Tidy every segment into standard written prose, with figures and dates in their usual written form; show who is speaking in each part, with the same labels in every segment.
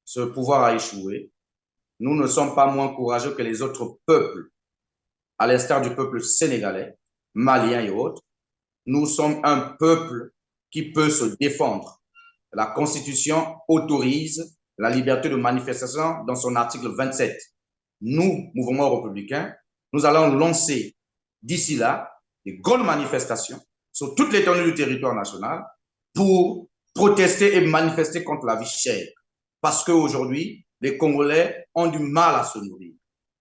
Speaker 1: ce pouvoir a échoué. Nous ne sommes pas moins courageux que les autres peuples, à l'instar du peuple sénégalais, malien et autres. Nous sommes un peuple qui peut se défendre. La Constitution autorise la liberté de manifestation dans son article 27. Nous, mouvement républicain, nous allons lancer d'ici là des grandes manifestations sur toute l'étendue du territoire national pour protester et manifester contre la vie chère. Parce qu'aujourd'hui, les Congolais ont du mal à se nourrir.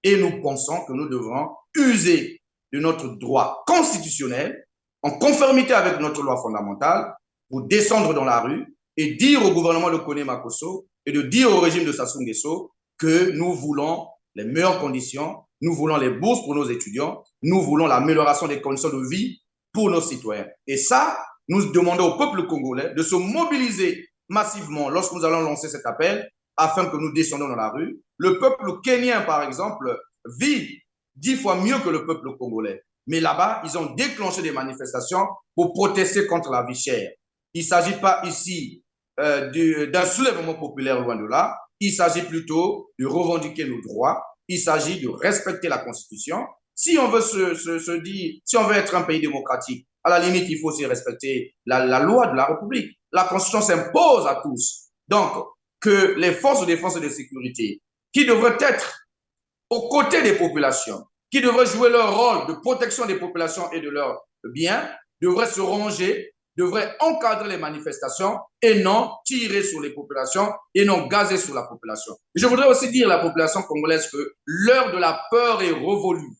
Speaker 1: Et nous pensons que nous devrons user de notre droit constitutionnel en conformité avec notre loi fondamentale pour descendre dans la rue et dire au gouvernement de Kone Makosso et de dire au régime de Sassou Nguesso que nous voulons les meilleures conditions, nous voulons les bourses pour nos étudiants, nous voulons l'amélioration des conditions de vie pour nos citoyens. Et ça, nous demandons au peuple congolais de se mobiliser massivement lorsque nous allons lancer cet appel afin que nous descendions dans la rue. Le peuple kenyan, par exemple, vit 10 fois mieux que le peuple congolais. Mais là-bas, ils ont déclenché des manifestations pour protester contre la vie chère. Il ne s'agit pas ici d'un soulèvement populaire, loin de là. Il s'agit plutôt de revendiquer nos droits. Il s'agit de respecter la Constitution. Si on veut se dire, si on veut être un pays démocratique, à la limite, il faut aussi respecter la loi de la République. La Constitution s'impose à tous. Donc, que les forces de défense et de sécurité, qui devraient être aux côtés des populations, qui devraient jouer leur rôle de protection des populations et de leurs biens, devraient se ranger, devraient encadrer les manifestations et non tirer sur les populations et non gazer sur la population. Je voudrais aussi dire à la population congolaise que l'heure de la peur est révolue.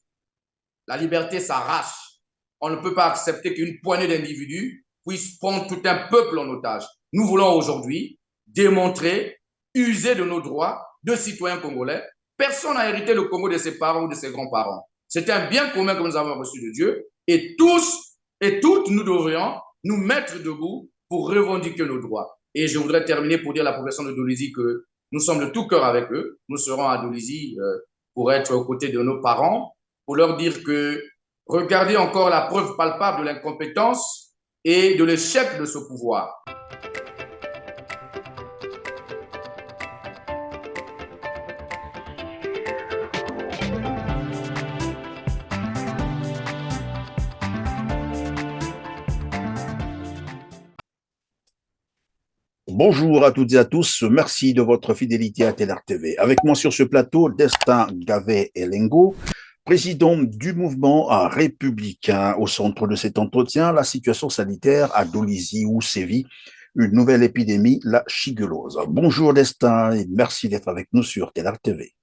Speaker 1: La liberté s'arrache. On ne peut pas accepter qu'une poignée d'individus puisse prendre tout un peuple en otage. Nous voulons aujourd'hui démontrer, user de nos droits de citoyens congolais. Personne n'a hérité le Congo de ses parents ou de ses grands-parents. C'est un bien commun que nous avons reçu de Dieu et tous et toutes nous devrions nous mettre debout pour revendiquer nos droits. Et je voudrais terminer pour dire à la population de Dolisie que nous sommes de tout cœur avec eux. Nous serons à Dolisie pour être aux côtés de nos parents, pour leur dire que regardez encore la preuve palpable de l'incompétence et de l'échec de ce pouvoir.
Speaker 2: Bonjour à toutes et à tous, merci de votre fidélité à Ténard TV. Avec moi sur ce plateau, Destin Gavet Elengo, président du mouvement républicain. Au centre de cet entretien, la situation sanitaire à Dolisie où sévit une nouvelle épidémie, la chigulose. Bonjour Destin et merci d'être avec nous sur Ténard TV.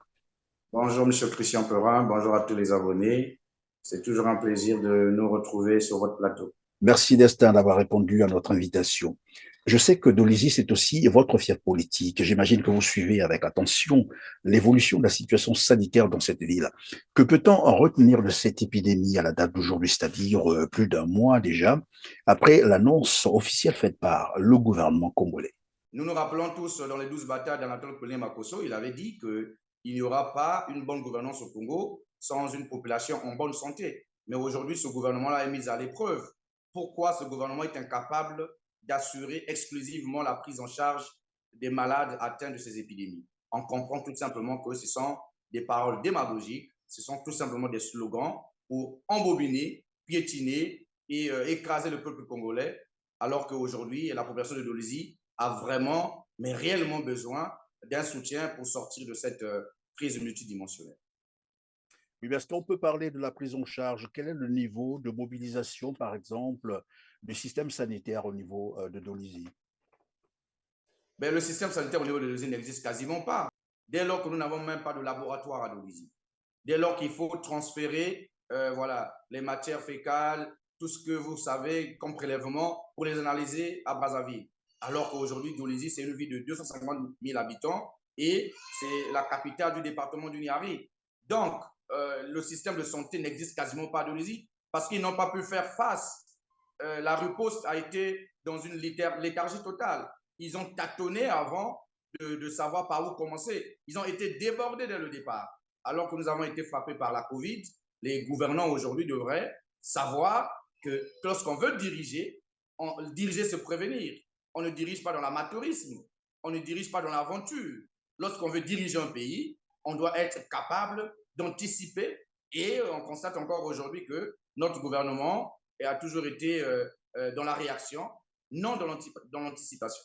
Speaker 1: Bonjour M. Christian Perrin, bonjour à tous les abonnés. C'est toujours un plaisir de nous retrouver sur votre plateau.
Speaker 2: Merci Destin d'avoir répondu à notre invitation. Je sais que Dolisie, c'est aussi votre fief politique. J'imagine que vous suivez avec attention l'évolution de la situation sanitaire dans cette ville. Que peut-on en retenir de cette épidémie à la date d'aujourd'hui, c'est-à-dire plus d'un mois déjà, après l'annonce officielle faite par le gouvernement congolais?
Speaker 1: Nous nous rappelons tous dans les 12 batailles d'Anatole Kone Makosso, il avait dit qu'il n'y aura pas une bonne gouvernance au Congo sans une population en bonne santé. Mais aujourd'hui, ce gouvernement-là est mis à l'épreuve. Pourquoi ce gouvernement est incapable d'assurer exclusivement la prise en charge des malades atteints de ces épidémies? On comprend tout simplement que ce sont des paroles démagogiques, ce sont tout simplement des slogans pour embobiner, piétiner et écraser le peuple congolais, alors qu'aujourd'hui, la population de Dolisie a vraiment, mais réellement besoin d'un soutien pour sortir de cette crise multidimensionnelle.
Speaker 2: Oui, est-ce qu'on peut parler de la prise en charge? Quel est le niveau de mobilisation, par exemple, du système sanitaire au niveau de Dolisie?
Speaker 1: Le système sanitaire au niveau de Dolisie n'existe quasiment pas. Dès lors que nous n'avons même pas de laboratoire à Dolisie, dès lors qu'il faut transférer les matières fécales, tout ce que vous savez comme prélèvement pour les analyser à Brazzaville. Alors qu'aujourd'hui, Dolisie, c'est une ville de 250 000 habitants et c'est la capitale du département du Niari. Donc, le système de santé n'existe quasiment pas à Dolisie parce qu'ils n'ont pas pu faire face. La riposte a été dans une léthargie totale. Ils ont tâtonné avant de savoir par où commencer. Ils ont été débordés dès le départ. Alors que nous avons été frappés par la Covid, les gouvernants aujourd'hui devraient savoir que lorsqu'on veut diriger, diriger, c'est prévenir. On ne dirige pas dans l'amateurisme, on ne dirige pas dans l'aventure. lorsqu'on veut diriger un pays, on doit être capable d'anticiper. Et on constate encore aujourd'hui que notre gouvernement a toujours été dans la réaction, non dans l'anticipation.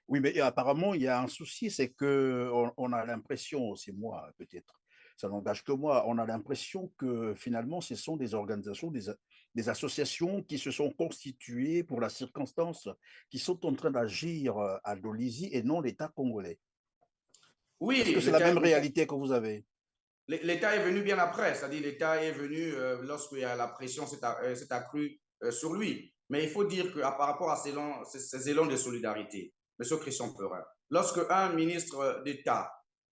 Speaker 2: Oui, mais apparemment, il y a un souci, c'est qu'on a l'impression, c'est moi peut-être, ça n'engage que moi, on a l'impression que finalement, ce sont des organisations, des associations qui se sont constituées pour la circonstance, qui sont en train d'agir à Dolisie et non l'État congolais. Est-ce que
Speaker 1: Oui,
Speaker 2: c'est la même réalité que vous avez?
Speaker 1: l'État est venu bien après, c'est-à-dire l'État est venu lorsque la pression s'est accrue sur lui. Mais il faut dire que par rapport à ces élans de solidarité, M. Christian Perin, lorsque un ministre d'État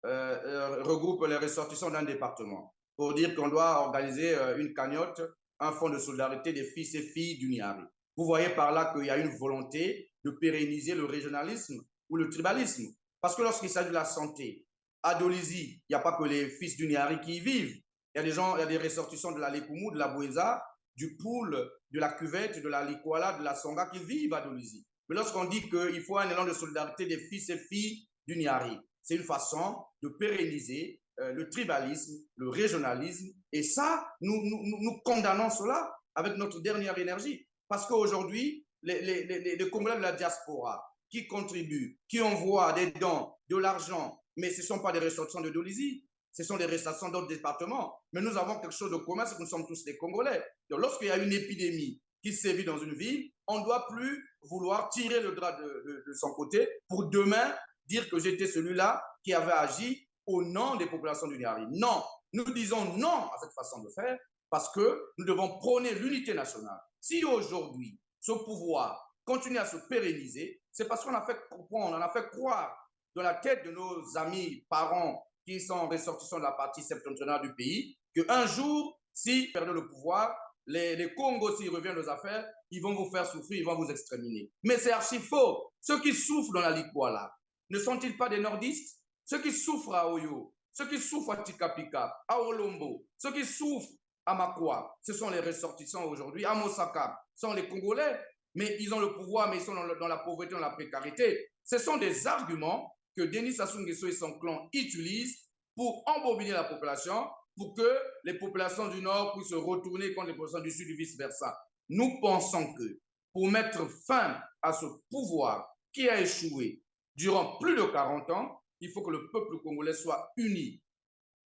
Speaker 1: regroupe les ressortissants d'un département pour dire qu'on doit organiser une cagnotte, un fonds de solidarité des fils et filles du Niari, vous voyez par là qu'il y a une volonté de pérenniser le régionalisme ou le tribalisme. Parce que lorsqu'il s'agit de la santé, à Dolisie, il n'y a pas que les fils du Niari qui y vivent. Il y a des gens, il y a des ressortissants de la Lekoumou, de la Bouéza, du Poul, de la Cuvette, de la Likwala, de la Songa qui vivent à Dolisie. Mais lorsqu'on dit qu'il faut un élan de solidarité des fils et filles du Niari, c'est une façon de pérenniser le tribalisme, le régionalisme. Et ça, nous condamnons cela avec notre dernière énergie. Parce qu'aujourd'hui, les Congolais de la diaspora qui contribuent, qui envoient des dons, de l'argent, mais ce ne sont pas des ressortissants de Dolisie, ce sont des ressortissants d'autres départements. Mais nous avons quelque chose de commun, c'est que nous sommes tous des Congolais. Donc, lorsqu'il y a une épidémie qui sévit dans une ville, on ne doit plus vouloir tirer le drap de son côté pour demain dire que j'étais celui-là qui avait agi au nom des populations du Niari. Non, nous disons non à cette façon de faire parce que nous devons prôner l'unité nationale. Si aujourd'hui, ce pouvoir continue à se pérenniser, c'est parce qu'on a fait comprendre, on a fait croire dans la tête de nos amis, parents qui sont ressortissants de la partie septentrionale du pays, qu'un jour, si perdez le pouvoir, les Congos, s'ils reviennent aux affaires, ils vont vous faire souffrir, ils vont vous exterminer. Mais c'est archi faux. Ceux qui souffrent dans la Likwala, ne sont-ils pas des nordistes? Ceux qui souffrent à Oyo, ceux qui souffrent à Tikapika, à Olombo, ceux qui souffrent à Makwa, ce sont les ressortissants aujourd'hui. À Mosaka, ce sont les Congolais, mais ils ont le pouvoir, mais ils sont dans la pauvreté, dans la précarité. Ce sont des arguments que Denis Sassou Nguesso et son clan utilisent pour embobiner la population, pour que les populations du Nord puissent se retourner contre les populations du Sud et vice-versa. Nous pensons que pour mettre fin à ce pouvoir qui a échoué durant plus de 40 ans, il faut que le peuple congolais soit uni.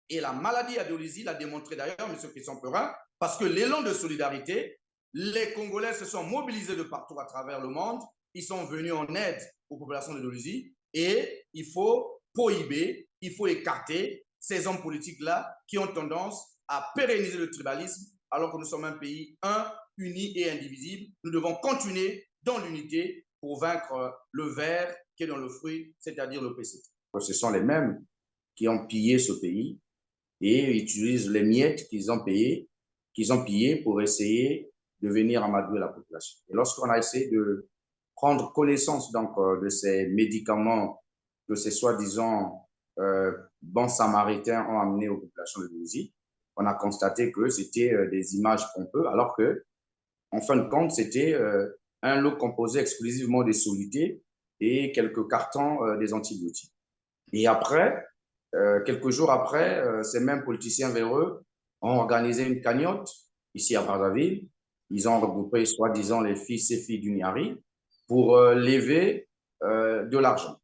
Speaker 1: Et la maladie à Dolisie l'a démontré d'ailleurs, M. Christian Perin, parce que l'élan de solidarité, les Congolais se sont mobilisés de partout à travers le monde, ils sont venus en aide aux populations de Dolisie, et il faut prohiber, il faut écarter ces hommes politiques-là qui ont tendance à pérenniser le tribalisme, alors que nous sommes un pays un, uni et indivisible. Nous devons continuer dans l'unité pour vaincre le ver qui est dans le fruit, c'est-à-dire le PCT. Ce sont les mêmes qui ont pillé ce pays et utilisent les miettes qu'ils ont pillées pour essayer de venir amadouer la population. Et lorsqu'on a essayé de prendre connaissance donc de ces médicaments que ces soi-disant bons samaritains ont amenés aux populations de Dolisie, on a constaté que c'était des images pompeuses, alors que, en fin de compte, c'était un lot composé exclusivement des solutés et quelques cartons des antibiotiques. Et après, quelques jours après, ces mêmes politiciens véreux ont organisé une cagnotte ici à Brazzaville. Ils ont regroupé soi-disant les fils et filles du Niari pour lever de l'argent.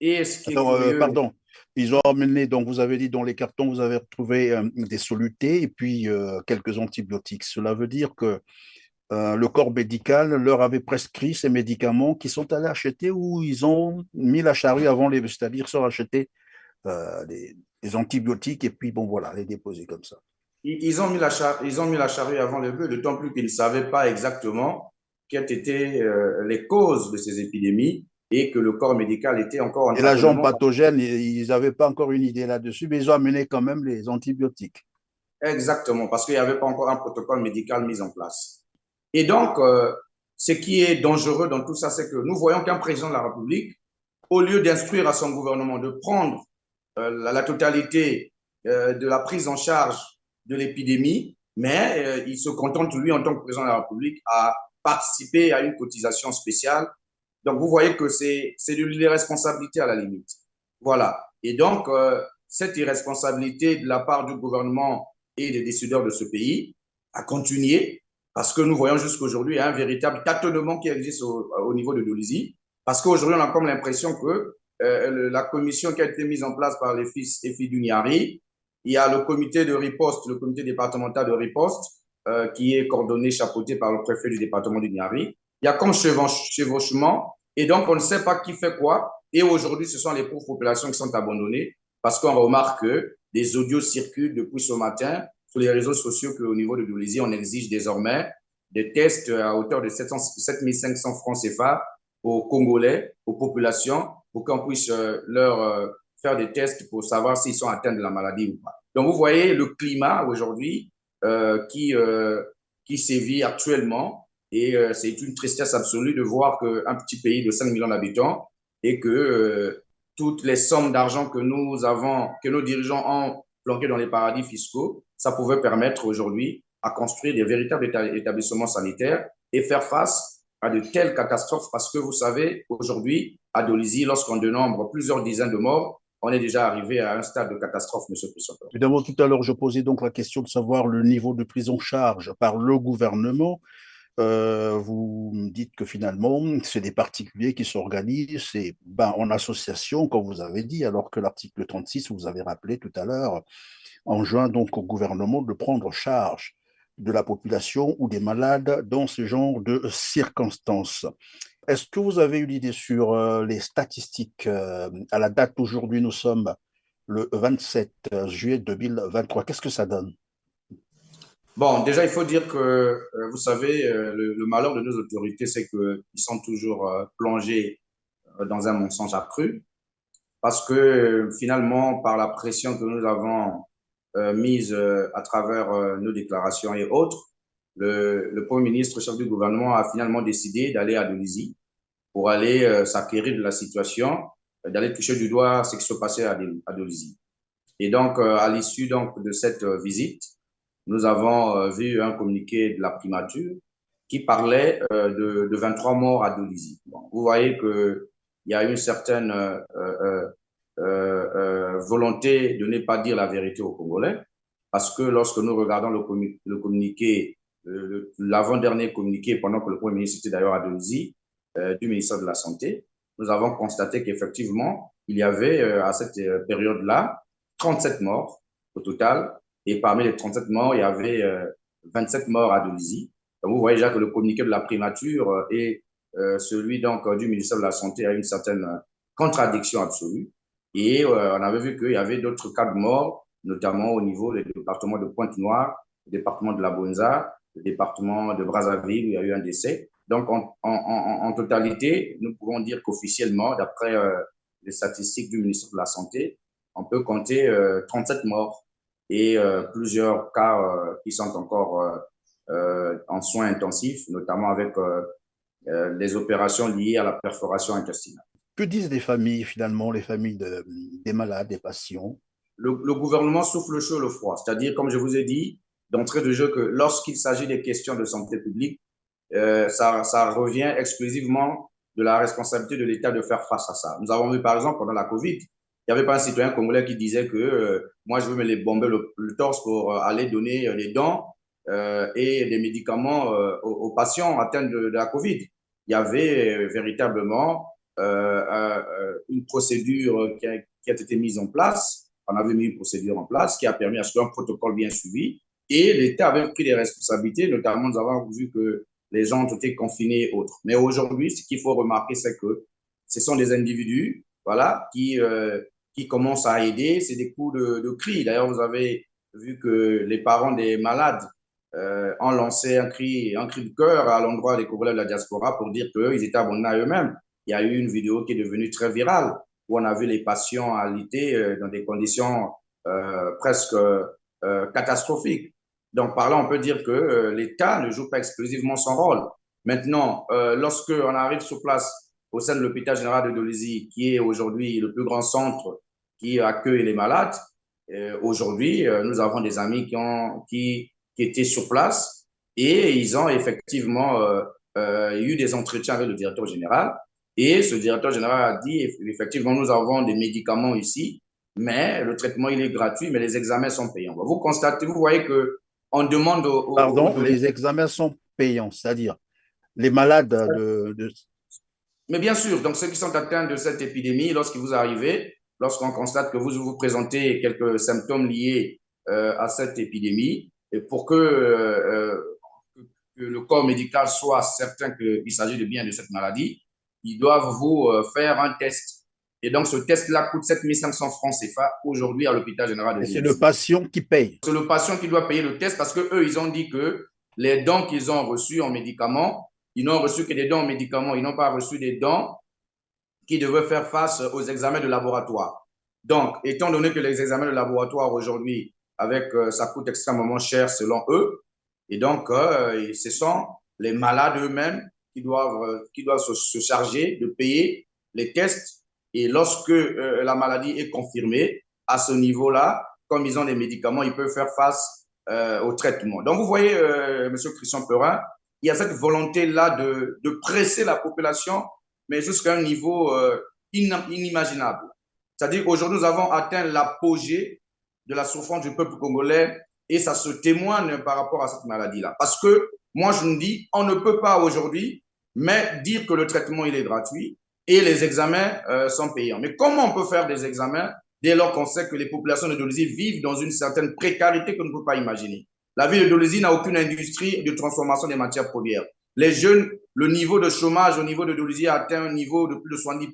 Speaker 1: Et ce qui est
Speaker 2: Alors,
Speaker 1: curieux,
Speaker 2: pardon, ils ont amené, donc vous avez dit dans les cartons, vous avez retrouvé des solutés et puis quelques antibiotiques. Cela veut dire que le corps médical leur avait prescrit ces médicaments qui sont allés acheter ou ils ont mis la charrue avant les, c'est-à-dire sont achetés des antibiotiques et puis bon voilà, les déposer comme ça.
Speaker 1: ils ont mis la charrue avant le bœuf, d'autant plus qu'ils ne savaient pas exactement quelles étaient les causes de ces épidémies et que le corps médical était encore en
Speaker 2: Et l'agent
Speaker 1: tâtonnement.
Speaker 2: pathogène, ils n'avaient pas encore une idée là-dessus, mais ils ont amené quand même les antibiotiques.
Speaker 1: Exactement, parce qu'il n'y avait pas encore un protocole médical mis en place. Et donc, ce qui est dangereux dans tout ça, c'est que nous voyons qu'un président de la République, au lieu d'instruire à son gouvernement de prendre la totalité de la prise en charge de l'épidémie, mais il se contente, lui, en tant que président de la République, à participer à une cotisation spéciale. Donc, vous voyez que c'est de l'irresponsabilité à la limite. Voilà. Et donc, cette irresponsabilité de la part du gouvernement et des décideurs de ce pays a continué parce que nous voyons jusqu'à aujourd'hui un véritable tâtonnement qui existe au niveau de Dolisie. Parce qu'aujourd'hui, on a comme l'impression que la commission qui a été mise en place par les fils et filles du Niari, il y a le comité de riposte, le comité départemental de riposte, qui est coordonné, chapeauté par le préfet du département du Niari. Il y a comme chevauchement, et donc on ne sait pas qui fait quoi. Et aujourd'hui, ce sont les pauvres populations qui sont abandonnées parce qu'on remarque que des audios circulent depuis ce matin sur les réseaux sociaux qu'au niveau de Dolisie, on exige désormais des tests à hauteur de 700, 7500 francs CFA aux Congolais, aux populations, pour qu'on puisse leur faire des tests pour savoir s'ils sont atteints de la maladie ou pas. Donc, vous voyez le climat aujourd'hui qui sévit actuellement et c'est une tristesse absolue de voir qu'un petit pays de 5 millions d'habitants et que toutes les sommes d'argent que nous avons, que nos dirigeants ont planquées dans les paradis fiscaux, ça pouvait permettre aujourd'hui à construire des véritables établissements sanitaires et faire face à de telles catastrophes parce que vous savez, aujourd'hui, à Dolisie, lorsqu'on dénombre plusieurs dizaines de morts, on est déjà arrivé à un stade de catastrophe, M. Christophe.
Speaker 2: Évidemment, tout à l'heure, je posais donc la question de savoir le niveau de prise en charge par le gouvernement. Vous me dites que finalement, c'est des particuliers qui s'organisent en association, comme vous avez dit, alors que l'article 36, vous avez rappelé tout à l'heure, enjoint donc au gouvernement de prendre charge de la population ou des malades dans ce genre de circonstances. Est-ce que vous avez une idée sur les statistiques à la date d'aujourd'hui? Nous sommes le 27 juillet 2023. Qu'est-ce que ça donne?
Speaker 1: Bon, déjà, il faut dire que, vous savez, le malheur de nos autorités, c'est qu'ils sont toujours plongés dans un mensonge accru parce que finalement, par la pression que nous avons mise à travers nos déclarations et autres, le Premier ministre, chef du gouvernement, a finalement décidé d'aller à Dolisie pour aller s'acquérir de la situation, d'aller toucher du doigt ce qui se passait à Dolisie. Et donc, à l'issue donc, de cette visite, nous avons vu un communiqué de la primature qui parlait de 23 morts à Dolisie. Bon, vous voyez qu'il y a une certaine volonté de ne pas dire la vérité aux Congolais, parce que lorsque nous regardons le communiqué, l'avant-dernier communiqué, pendant que le Premier ministre était d'ailleurs à Dolisie, du ministère de la Santé, nous avons constaté qu'effectivement, il y avait à cette période-là 37 morts au total. Et parmi les 37 morts, il y avait 27 morts à Dolisie. Donc, vous voyez déjà que le communiqué de la primature et celui donc, du ministère de la Santé a une certaine contradiction absolue. Et on avait vu qu'il y avait d'autres cas de mort, notamment au niveau des départements de Pointe-Noire, le département de la Bonza, le département de Brazzaville, où il y a eu un décès. Donc, en totalité, nous pouvons dire qu'officiellement, d'après les statistiques du ministère de la Santé, on peut compter 37 morts et plusieurs cas qui sont encore en soins intensifs, notamment avec les opérations liées à la perforation intestinale.
Speaker 2: Que disent les familles, finalement, les familles des malades, des patients?
Speaker 1: Le gouvernement souffle le chaud et le froid, c'est-à-dire, comme je vous ai dit, d'entrée de jeu, que lorsqu'il s'agit des questions de santé publique, ça revient exclusivement de la responsabilité de l'État de faire face à ça. Nous avons vu, par exemple, pendant la COVID, il n'y avait pas un citoyen congolais qui disait que moi, je veux me les bomber le torse pour aller donner des dents et des médicaments aux patients atteints de la COVID. Il y avait véritablement une procédure qui a été mise en place. On avait mis une procédure en place qui a permis à ce qu'un protocole bien suivi et l'État avait pris des responsabilités, notamment nous avons vu que les gens ont été confinés et autres. Mais aujourd'hui, ce qu'il faut remarquer, c'est que ce sont des individus voilà, qui commencent à aider. C'est des coups de cri. D'ailleurs, vous avez vu que les parents des malades ont lancé un cri de cœur à l'endroit des Congolais de la diaspora pour dire qu'ils étaient abonnés à eux-mêmes. Il y a eu une vidéo qui est devenue très virale où on a vu les patients alité dans des conditions presque catastrophiques. Donc, par là, on peut dire que l'État ne joue pas exclusivement son rôle. Maintenant, lorsque on arrive sur place au sein de l'hôpital général de Dolisie, qui est aujourd'hui le plus grand centre qui accueille les malades, aujourd'hui, nous avons des amis qui étaient sur place et ils ont effectivement eu des entretiens avec le directeur général Et ce directeur général a dit, effectivement, nous avons des médicaments ici, mais le traitement, il est gratuit, mais les examens sont payants. Vous constatez, vous voyez que on demande aux
Speaker 2: Pardon,
Speaker 1: données.
Speaker 2: les examens sont payants, c'est-à-dire les malades
Speaker 1: Mais bien sûr, donc ceux qui sont atteints de cette épidémie, lorsque vous arrivez, lorsqu'on constate que vous vous présentez quelques symptômes liés à cette épidémie, et pour que le corps médical soit certain qu'il s'agit de bien de cette maladie, ils doivent vous faire un test. Et donc, ce test-là coûte 7 500 francs CFA aujourd'hui à l'hôpital général de
Speaker 2: et c'est le
Speaker 1: Djibouti.
Speaker 2: patient qui paye.
Speaker 1: C'est le patient qui doit payer le test parce que eux, ils ont dit que les dons qu'ils ont reçus en médicaments, ils n'ont reçu que des dons en médicaments, ils n'ont pas reçu des dons qui devaient faire face aux examens de laboratoire. Donc, étant donné que les examens de laboratoire aujourd'hui, avec ça coûte extrêmement cher selon eux, et donc ce sont les malades eux-mêmes qui doivent se charger de payer les tests. Et lorsque la maladie est confirmée, à ce niveau-là, comme ils ont des médicaments, ils peuvent faire face au traitement. Donc, vous voyez, M. Christian Perrin, il y a cette volonté-là de presser la population mais jusqu'à un niveau inimaginable. C'est-à-dire qu'aujourd'hui, nous avons atteint l'apogée de la souffrance du peuple congolais et ça se témoigne par rapport à cette maladie-là. Parce que moi, je me dis, on ne peut pas aujourd'hui mais dire que le traitement, il est gratuit et les examens sont payants. Mais comment on peut faire des examens dès lors qu'on sait que les populations de Dolisie vivent dans une certaine précarité qu'on ne peut pas imaginer? La ville de Dolisie n'a aucune industrie de transformation des matières premières. Les jeunes, le niveau de chômage au niveau de Dolisie a atteint un niveau de plus de 70%.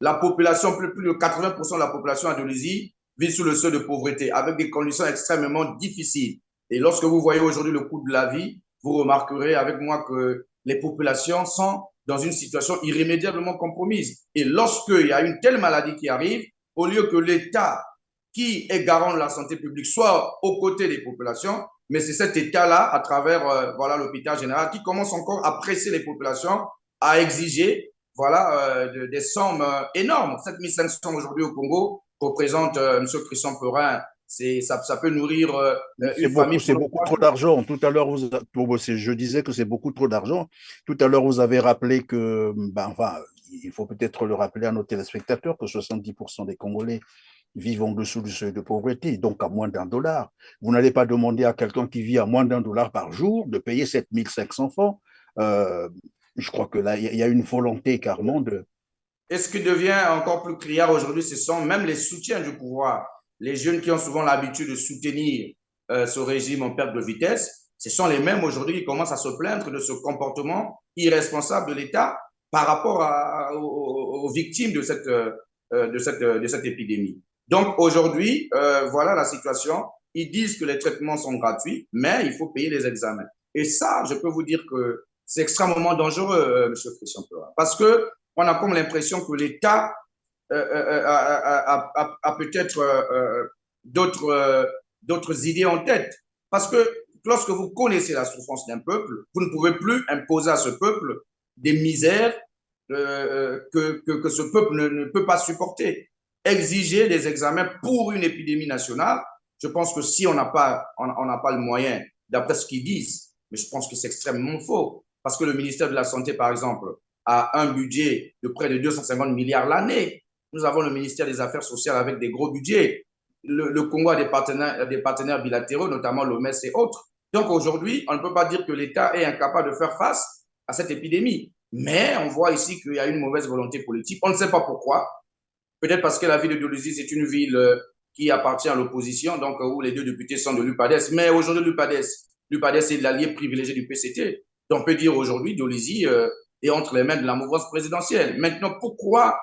Speaker 1: La population, plus de 80% de la population à Dolisie vit sous le seuil de pauvreté, avec des conditions extrêmement difficiles. Et lorsque vous voyez aujourd'hui le coût de la vie, vous remarquerez avec moi que les populations sont dans une situation irrémédiablement compromise. Et lorsqu'il y a une telle maladie qui arrive, au lieu que l'État, qui est garant de la santé publique, soit aux côtés des populations, mais c'est cet État-là, à travers voilà l'hôpital général, qui commence encore à presser les populations, à exiger voilà, des sommes énormes. 7500 aujourd'hui au Congo représente, M. Christian Perrin, ça peut nourrir une famille
Speaker 2: C'est
Speaker 1: pour
Speaker 2: beaucoup trop d'argent. Tout à l'heure, je disais que c'est beaucoup trop d'argent. Tout à l'heure, vous avez rappelé que, ben, enfin, il faut peut-être le rappeler à nos téléspectateurs que 70% des Congolais vivent en dessous du seuil de pauvreté, donc à moins d'1 dollar. Vous n'allez pas demander à quelqu'un qui vit à moins d'1 dollar par jour de payer 7500 francs. Euh, je crois que là, il y a une volonté carrément de.
Speaker 1: Et ce qui devient encore plus criard aujourd'hui, ce sont même les soutiens du pouvoir. Les jeunes qui ont souvent l'habitude de soutenir ce régime en perte de vitesse, ce sont les mêmes aujourd'hui qui commencent à se plaindre de ce comportement irresponsable de l'État par rapport aux victimes de cette épidémie. Donc aujourd'hui, voilà la situation. Ils disent que les traitements sont gratuits, mais il faut payer les examens. Et ça, je peux vous dire que c'est extrêmement dangereux, M. Christian Pera, parce que on a comme l'impression que l'État a peut-être d'autres idées en tête. Parce que lorsque vous connaissez la souffrance d'un peuple, vous ne pouvez plus imposer à ce peuple des misères que ce peuple ne peut pas supporter. Exiger des examens pour une épidémie nationale, je pense que si on n'a pas, on n'a pas le moyen, d'après ce qu'ils disent, mais je pense que c'est extrêmement faux. Parce que le ministère de la Santé, par exemple, a un budget de près de 250 milliards l'année. Nous avons le ministère des Affaires sociales avec des gros budgets. Le Congo a des partenaires bilatéraux, notamment l'OMS et autres. Donc aujourd'hui, on ne peut pas dire que l'État est incapable de faire face à cette épidémie. Mais on voit ici qu'il y a une mauvaise volonté politique. On ne sait pas pourquoi. Peut-être parce que la ville de Dolisie, c'est une ville qui appartient à l'opposition, donc où les deux députés sont de l'UPADES. Mais aujourd'hui, l'UPADES est l'allié privilégié du PCT. Donc on peut dire aujourd'hui, Dolisie est entre les mains de la mouvance présidentielle. Maintenant, pourquoi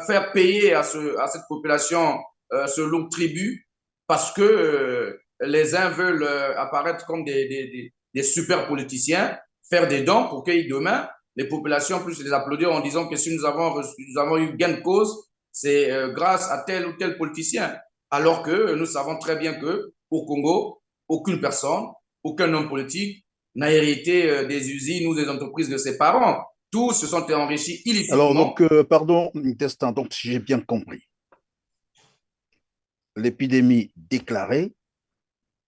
Speaker 1: faire payer à cette population ce lourd tribut? Parce que les uns veulent apparaître comme des super politiciens, faire des dons pour que demain, les populations puissent les applaudir en disant que si nous avons eu gain de cause, c'est grâce à tel ou tel politicien. Alors que nous savons très bien qu'au Congo, aucune personne, aucun homme politique n'a hérité des usines ou des entreprises de ses parents. Tous se sont enrichis
Speaker 2: Alors,
Speaker 1: illicitement.
Speaker 2: donc, pardon, Testin, donc, si j'ai bien compris, l'épidémie déclarée,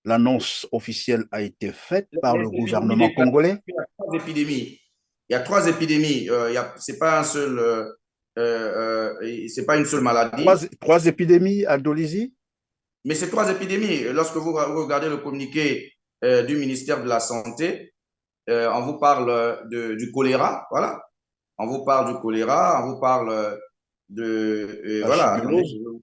Speaker 2: l'annonce officielle a été faite par le
Speaker 1: Les épidémies
Speaker 2: gouvernement
Speaker 1: déclarées,
Speaker 2: congolais.
Speaker 1: il y a trois épidémies. Il y a 3 épidémies. C'est pas un seul, c'est pas une seule maladie,
Speaker 2: Trois épidémies à Dolisie?
Speaker 1: mais c'est 3 épidémies. Lorsque vous regardez le communiqué du ministère de la Santé, on vous parle du choléra, voilà. On vous parle du choléra, on vous parle
Speaker 2: La
Speaker 1: voilà, attendez,
Speaker 2: chigellose?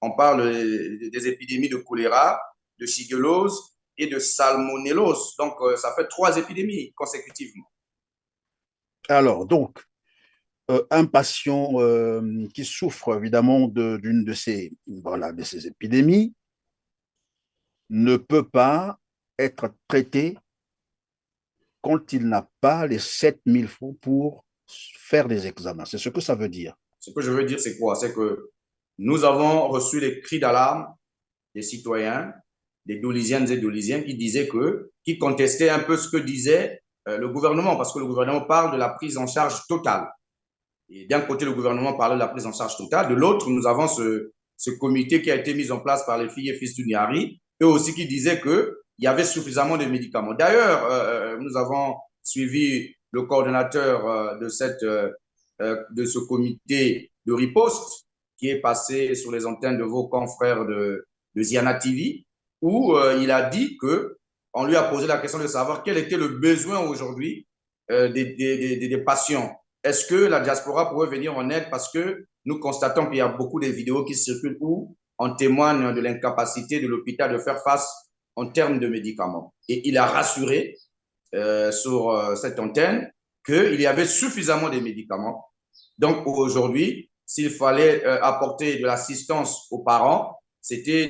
Speaker 1: on parle des épidémies de choléra, de shigellose et de salmonellose. Donc, ça fait 3 épidémies consécutivement.
Speaker 2: Alors, donc, un patient qui souffre évidemment d'une de ces, voilà, de ces épidémies ne peut pas être traité quand il n'a pas les 7 000 francs pour faire des examens. C'est ce que ça veut dire.
Speaker 1: Ce que je veux dire, c'est quoi? C'est que nous avons reçu les cris d'alarme des citoyens, des Dolisiennes et Dolisiens qui contestaient un peu ce que disait le gouvernement, parce que le gouvernement parle de la prise en charge totale. Et d'un côté, le gouvernement parle de la prise en charge totale, de l'autre, nous avons ce comité qui a été mis en place par les filles et fils du Niari, eux aussi qui disaient qu'il y avait suffisamment de médicaments. D'ailleurs, nous avons suivi le coordonnateur de ce comité de riposte qui est passé sur les antennes de vos confrères de Ziana TV, où il a dit que on lui a posé la question de savoir quel était le besoin aujourd'hui des patients. Est-ce que la diaspora pourrait venir en aide parce que nous constatons qu'il y a beaucoup de vidéos qui circulent où on témoigne de l'incapacité de l'hôpital de faire face en termes de médicaments. Et il a rassuré sur cette antenne qu'il y avait suffisamment de médicaments. Donc aujourd'hui, s'il fallait apporter de l'assistance aux parents, c'était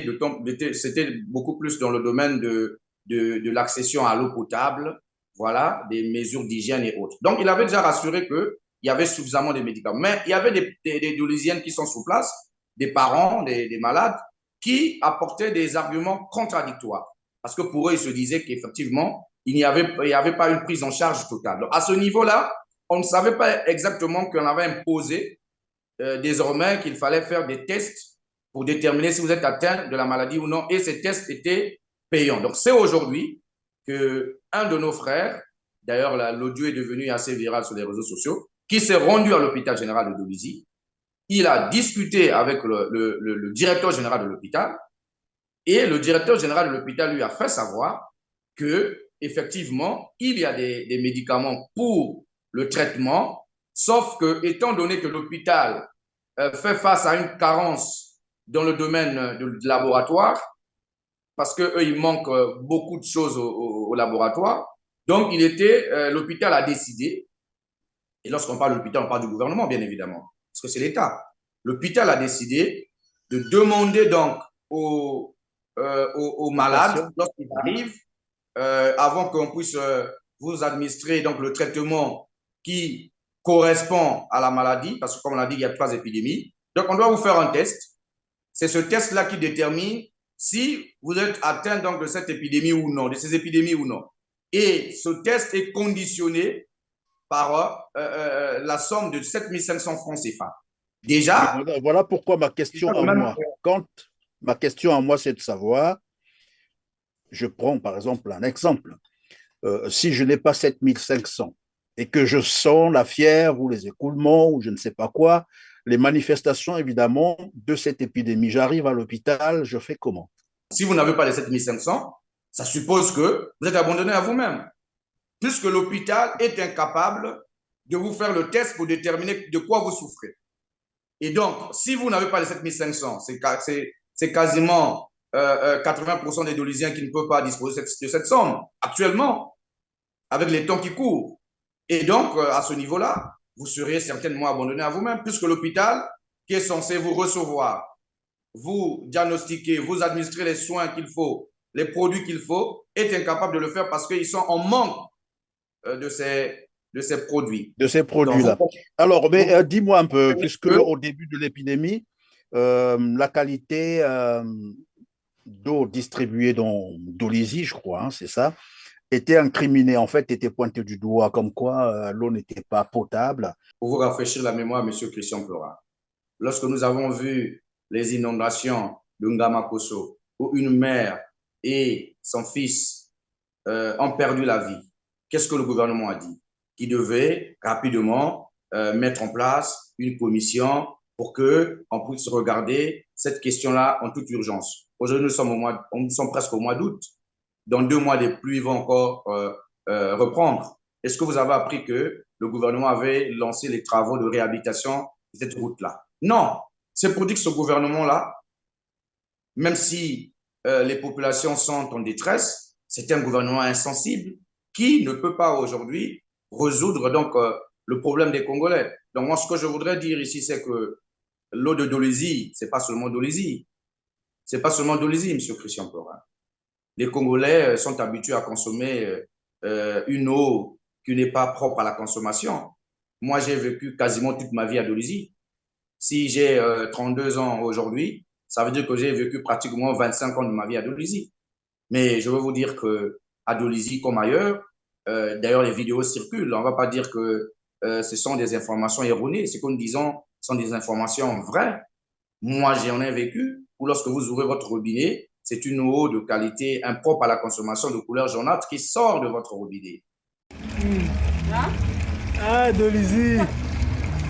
Speaker 1: beaucoup plus dans le domaine de l'accession à l'eau potable, voilà, des mesures d'hygiène et autres. Donc il avait déjà rassuré qu'il y avait suffisamment de médicaments. Mais il y avait des Doliziennes qui sont sur place, des parents, des malades, qui apportaient des arguments contradictoires. Parce que pour eux, ils se disaient qu'effectivement, il n'y avait pas une prise en charge totale. Donc, à ce niveau-là, on ne savait pas exactement qu'on avait imposé désormais qu'il fallait faire des tests pour déterminer si vous êtes atteint de la maladie ou non. Et ces tests étaient payants. Donc, c'est aujourd'hui qu'un de nos frères, d'ailleurs, l'audio est devenu assez viral sur les réseaux sociaux, qui s'est rendu à l'hôpital général de Dolisie. Il a discuté avec le directeur général de l'hôpital et le directeur général de l'hôpital lui a fait savoir que effectivement, il y a des médicaments pour le traitement, sauf que, étant donné que l'hôpital fait face à une carence dans le domaine du laboratoire, parce qu'eux, il manque beaucoup de choses au laboratoire, donc l'hôpital a décidé, et lorsqu'on parle de l'hôpital, on parle du gouvernement, bien évidemment, parce que c'est l'État. L'hôpital a décidé de demander donc aux malades, lorsqu'ils arrivent, avant qu'on puisse vous administrer donc le traitement qui correspond à la maladie, parce que comme on a dit, il y a 3 épidémies. Donc, on doit vous faire un test. C'est ce test-là qui détermine si vous êtes atteint donc de cette épidémie ou non, de ces épidémies ou non. Et ce test est conditionné par la somme de 7500 francs CFA. Déjà,
Speaker 2: voilà pourquoi ma question à moi. Quand ma question à moi, c'est de savoir, je prends par exemple un exemple. Si je n'ai pas 7500 et que je sens la fièvre ou les écoulements ou je ne sais pas quoi, les manifestations évidemment de cette épidémie, j'arrive à l'hôpital, je fais comment?
Speaker 1: Si vous n'avez pas les 7500, ça suppose que vous êtes abandonné à vous-même, puisque l'hôpital est incapable de vous faire le test pour déterminer de quoi vous souffrez. Et donc, si vous n'avez pas les 7500, c'est quasiment 80% des Doliziens qui ne peuvent pas disposer de cette somme actuellement, avec les temps qui courent. Et donc, à ce niveau-là, vous serez certainement abandonné à vous-même, puisque l'hôpital, qui est censé vous recevoir, vous diagnostiquer, vous administrer les soins qu'il faut, les produits qu'il faut, est incapable de le faire parce qu'ils sont en manque de ces produits.
Speaker 2: De ces
Speaker 1: Donc,
Speaker 2: produits-là. Alors, mais
Speaker 1: vous
Speaker 2: dis-moi un peu, puisque
Speaker 1: que
Speaker 2: au début de l'épidémie, la qualité d'eau distribuée dans Dolisie, je crois, hein, c'est ça, était incriminée, en fait, était pointée du doigt, comme quoi l'eau n'était pas potable.
Speaker 1: pour vous rafraîchir la mémoire, M. Christian Plora, lorsque nous avons vu les inondations de Ngamakoso, où une mère et son fils ont perdu la vie, qu'est-ce que le gouvernement a dit? qui devait rapidement mettre en place une commission pour qu'on puisse regarder cette question-là en toute urgence. Aujourd'hui, nous sommes presque au mois d'août. Dans 2 mois, les pluies vont encore reprendre. Est-ce que vous avez appris que le gouvernement avait lancé les travaux de réhabilitation de cette route-là? Non. C'est pour dire que ce gouvernement-là, même si les populations sont en détresse, c'est un gouvernement insensible qui ne peut pas aujourd'hui résoudre donc le problème des Congolais. Donc moi, ce que je voudrais dire ici, c'est que l'eau de Dolezi, c'est pas seulement Dolezi. C'est pas seulement Dolezi, Monsieur Christian Porin. Les Congolais sont habitués à consommer une eau qui n'est pas propre à la consommation. Moi, j'ai vécu quasiment toute ma vie à Dolezi. Si j'ai 32 ans aujourd'hui, ça veut dire que j'ai vécu pratiquement 25 ans de ma vie à Dolezi. Mais je veux vous dire que à Dolezi comme ailleurs, d'ailleurs les vidéos circulent. On ne va pas dire que ce sont des informations erronées. Ce que nous disons sont des informations vraies. Moi, j'en ai vécu. Ou lorsque vous ouvrez votre robinet, c'est une eau de qualité impropre à la consommation de couleur jaunâtre qui sort de votre robinet.
Speaker 3: Hein?
Speaker 4: Ah, Dolezi.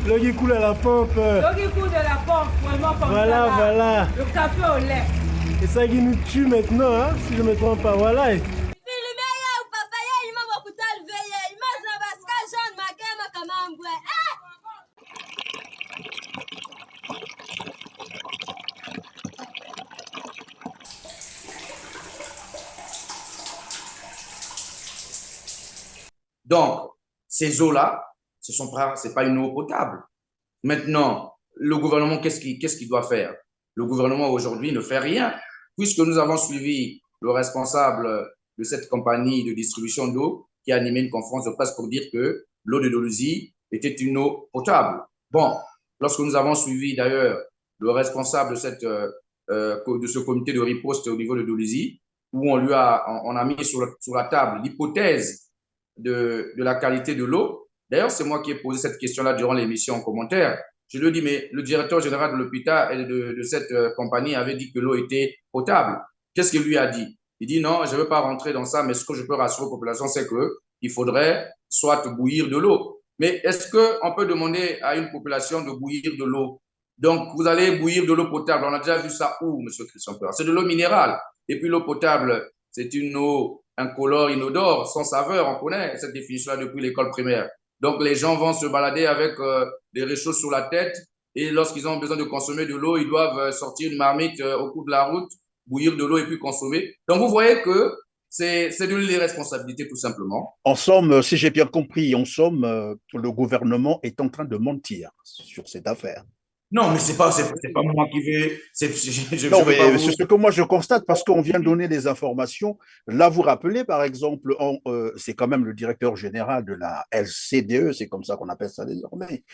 Speaker 4: L'eau qui coule à la pompe.
Speaker 3: L'eau qui coule de la pompe, vraiment comme
Speaker 4: Voilà,
Speaker 3: ça.
Speaker 4: voilà.
Speaker 3: Le café au lait.
Speaker 4: C'est ça qui nous tue maintenant, hein, si je ne me trompe pas. Voilà.
Speaker 1: Donc, ces eaux-là, c'est pas une eau potable. Maintenant, le gouvernement, qu'est-ce qu'il doit faire? Le gouvernement aujourd'hui ne fait rien, puisque nous avons suivi le responsable de cette compagnie de distribution d'eau qui a animé une conférence de presse pour dire que l'eau de Dolezi était une eau potable. Bon, lorsque nous avons suivi d'ailleurs le responsable de ce comité de riposte au niveau de Dolezi, où on a mis sur la table l'hypothèse de la qualité de l'eau. D'ailleurs, c'est moi qui ai posé cette question-là durant l'émission en commentaire. Je lui ai dit, mais le directeur général de l'hôpital et de cette compagnie avait dit que l'eau était potable. Qu'est-ce qu'il lui a dit? Il dit, non, je ne veux pas rentrer dans ça, mais ce que je peux rassurer aux populations, c'est qu'il faudrait soit bouillir de l'eau. Mais est-ce qu'on peut demander à une population de bouillir de l'eau? Donc, vous allez bouillir de l'eau potable. On a déjà vu ça où, monsieur Christian Peur? C'est de l'eau minérale. Et puis l'eau potable, c'est une eau incolore, inodore, sans saveur. On connaît cette définition-là depuis l'école primaire. Donc, les gens vont se balader avec des réchauds sur la tête et lorsqu'ils ont besoin de consommer de l'eau, ils doivent sortir une marmite au cours de la route, bouillir de l'eau et puis consommer. Donc, vous voyez que c'est de l'irresponsabilité tout simplement.
Speaker 2: En somme, si j'ai bien compris, en somme, le gouvernement est en train de mentir sur cette affaire.
Speaker 1: Non, mais c'est pas moi qui vais.
Speaker 2: Non,
Speaker 1: Je veux pas
Speaker 2: mais
Speaker 1: vous.
Speaker 2: c'est ce que moi je constate parce qu'on vient donner des informations. Là, vous rappelez, par exemple, c'est quand même le directeur général de la LCDE, c'est comme ça qu'on appelle ça désormais,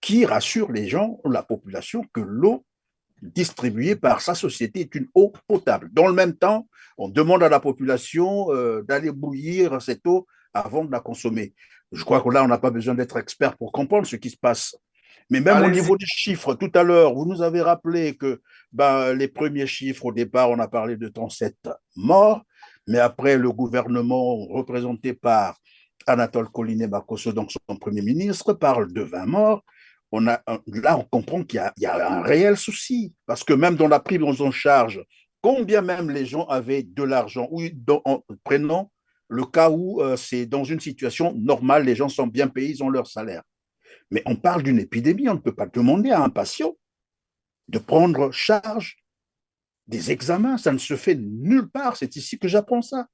Speaker 2: qui rassure les gens, la population, que l'eau distribuée par sa société est une eau potable. Dans le même temps, on demande à la population d'aller bouillir cette eau avant de la consommer. Je crois que là, on n'a pas besoin d'être expert pour comprendre ce qui se passe. Mais même au niveau des chiffres, tout à l'heure, vous nous avez rappelé que les premiers chiffres, au départ, on a parlé de 37 morts, mais après, le gouvernement représenté par Anatole Collinet-Bakosso, donc son premier ministre, parle de 20 morts. Là, on comprend qu'il y a un réel souci, parce que même dans la prise en charge, combien même les gens avaient de l'argent, ou en prenant le cas où c'est dans une situation normale, les gens sont bien payés, ils ont leur salaire. Mais on parle d'une épidémie, on ne peut pas demander à un patient de prendre charge des examens, ça ne se fait nulle part, c'est ici que j'apprends ça.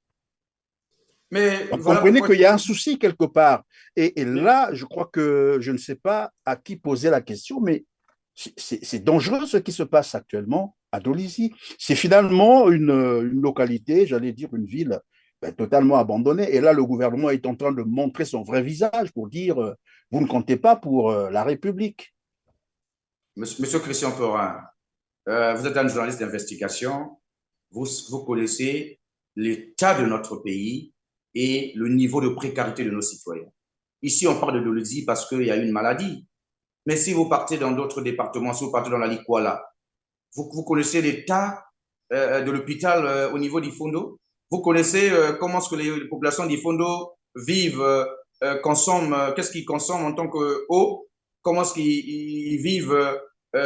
Speaker 1: Mais
Speaker 2: vous
Speaker 1: voilà
Speaker 2: comprenez qu'il y a un souci quelque part. Et là, je crois que je ne sais pas à qui poser la question, mais c'est dangereux ce qui se passe actuellement à Dolezi. C'est finalement une localité, j'allais dire une ville, totalement abandonnée. Et là, le gouvernement est en train de montrer son vrai visage pour dire vous ne comptez pas pour la République.
Speaker 1: Monsieur Christian Porin, vous êtes un journaliste d'investigation, vous connaissez l'état de notre pays et le niveau de précarité de nos citoyens. Ici, on parle de Dolezi parce qu'il y a une maladie. Mais si vous partez dans d'autres départements, si vous partez dans la Likuala, vous connaissez l'état de l'hôpital au niveau d'Ifondo. Vous connaissez comment est-ce que les populations d'Ifondo vivent consomment, qu'est-ce qu'ils consomment en tant qu'eau, comment est-ce qu'ils vivent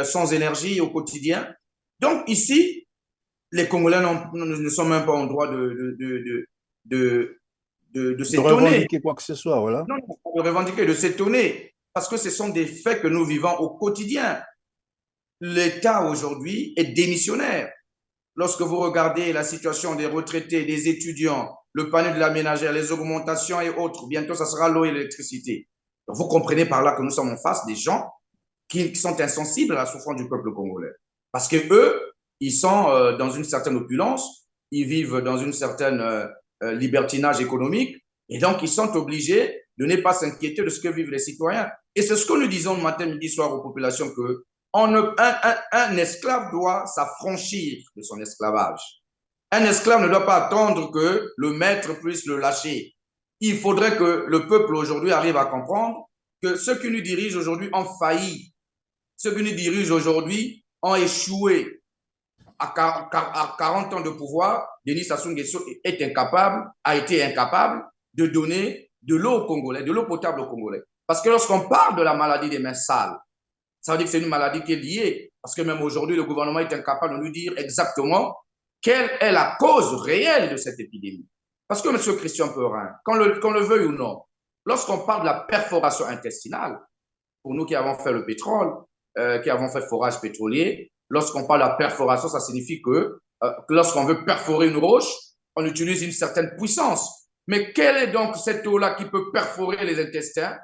Speaker 1: sans énergie au quotidien. Donc ici, les Congolais ne sont même pas en droit de, de
Speaker 2: De
Speaker 1: s'étonner.
Speaker 2: revendiquer quoi que ce soit, voilà.
Speaker 1: Non, de revendiquer, de s'étonner, parce que ce sont des faits que nous vivons au quotidien. L'État aujourd'hui est démissionnaire. Lorsque vous regardez la situation des retraités, des étudiants, le panier de la ménagère, les augmentations et autres, bientôt ça sera l'eau et l'électricité. Donc vous comprenez par là que nous sommes en face des gens qui sont insensibles à la souffrance du peuple congolais. Parce que eux, ils sont dans une certaine opulence, ils vivent dans une certaine libertinage économique, et donc ils sont obligés de ne pas s'inquiéter de ce que vivent les citoyens. Et c'est ce que nous disons matin, midi, soir aux populations, que un esclave doit s'affranchir de son esclavage. Un esclave ne doit pas attendre que le maître puisse le lâcher. Il faudrait que le peuple aujourd'hui arrive à comprendre que ceux qui nous dirigent aujourd'hui ont failli. Ceux qui nous dirigent aujourd'hui ont échoué. À 40 ans de pouvoir, Denis Sassou Nguesso est incapable, a été incapable de donner de l'eau aux Congolais, de l'eau potable aux Congolais. Parce que lorsqu'on parle de la maladie des mains sales, ça veut dire que c'est une maladie qui est liée. Parce que même aujourd'hui, le gouvernement est incapable de nous dire exactement quelle est la cause réelle de cette épidémie. Parce que, M. Christian Perrin, qu'on le veuille ou non, lorsqu'on parle de la perforation intestinale, pour nous qui avons fait le pétrole, qui avons fait forage pétrolier, lorsqu'on parle de la perforation, ça signifie que lorsqu'on veut perforer une roche, on utilise une certaine puissance. Mais quelle est donc cette eau-là qui peut perforer les intestins